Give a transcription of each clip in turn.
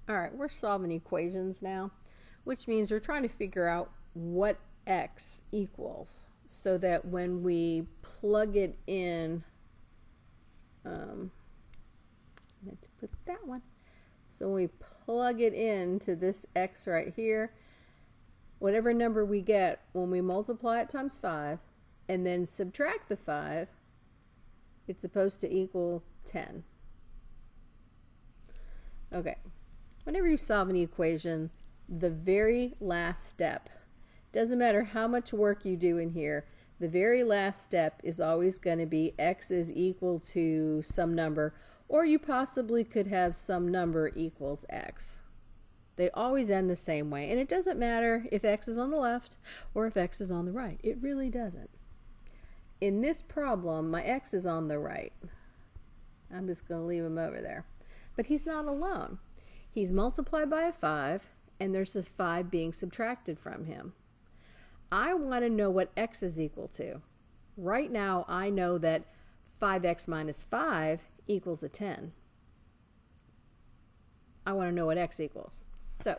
All right, we're solving equations now, which means we're trying to figure out what x equals so that when we plug it in, I meant to put that one. So when we plug it into this x right here, whatever number we get, when we multiply it times 5 and then subtract the 5, it's supposed to equal 10. Okay. Whenever you solve an equation, the very last step, doesn't matter how much work you do in here, the very last step is always going to be x is equal to some number, or you possibly could have some number equals x. They always end the same way, and it doesn't matter if x is on the left or if x is on the right. It really doesn't. In this problem, my x is on the right. I'm just going to leave him over there. But he's not alone. He's multiplied by a 5, and there's a 5 being subtracted from him. I want to know what x is equal to. Right now, I know that 5x minus 5 equals a 10. I want to know what x equals. So,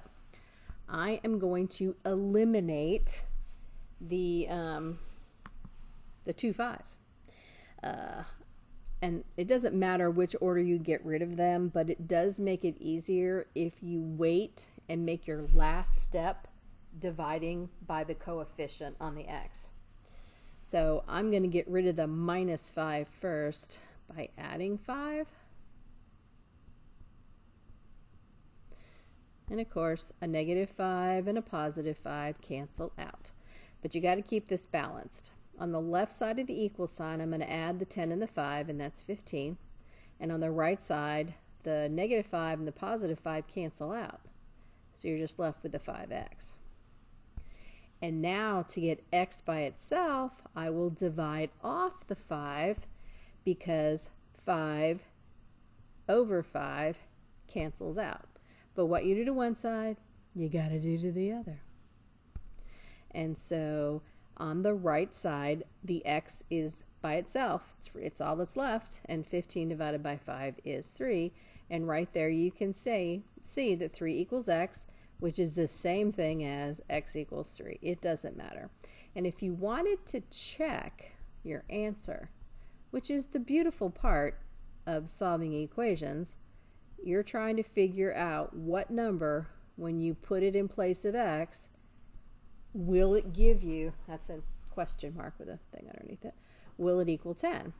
I am going to eliminate the 2 5s. And it doesn't matter which order you get rid of them, but it does make it easier if you wait and make your last step dividing by the coefficient on the x. So I'm going to get rid of the minus 5 first by adding 5. And of course, a negative 5 and a positive 5 cancel out. But you got to keep this balanced. On the left side of the equal sign, I'm going to add the 10 and the 5, and that's 15. And on the right side, the negative 5 and the positive 5 cancel out. So you're just left with the 5x. And now to get x by itself, I will divide off the 5 because 5 over 5 cancels out. But what you do to one side, you got to do to the other. And so on the right side, the x is by itself. It's all that's left, and 15 divided by 5 is 3. And right there you can see that 3 equals x, which is the same thing as x equals 3. It doesn't matter. And if you wanted to check your answer, which is the beautiful part of solving equations, you're trying to figure out what number, when you put it in place of x, will it give you, that's a question mark with a thing underneath it, will it equal 10?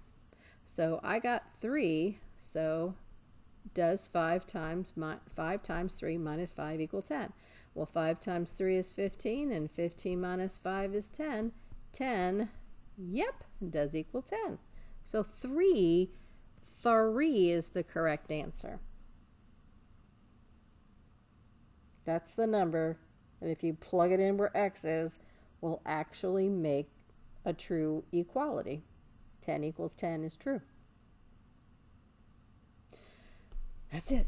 So I got 3, so does 5 times 3 minus 5 equal 10? Well, 5 times 3 is 15, and 15 minus 5 is 10. 10, yep, does equal 10. So 3 is the correct answer. That's the number that if you plug it in where x is, will actually make a true equality. 10 equals 10 is true. That's it.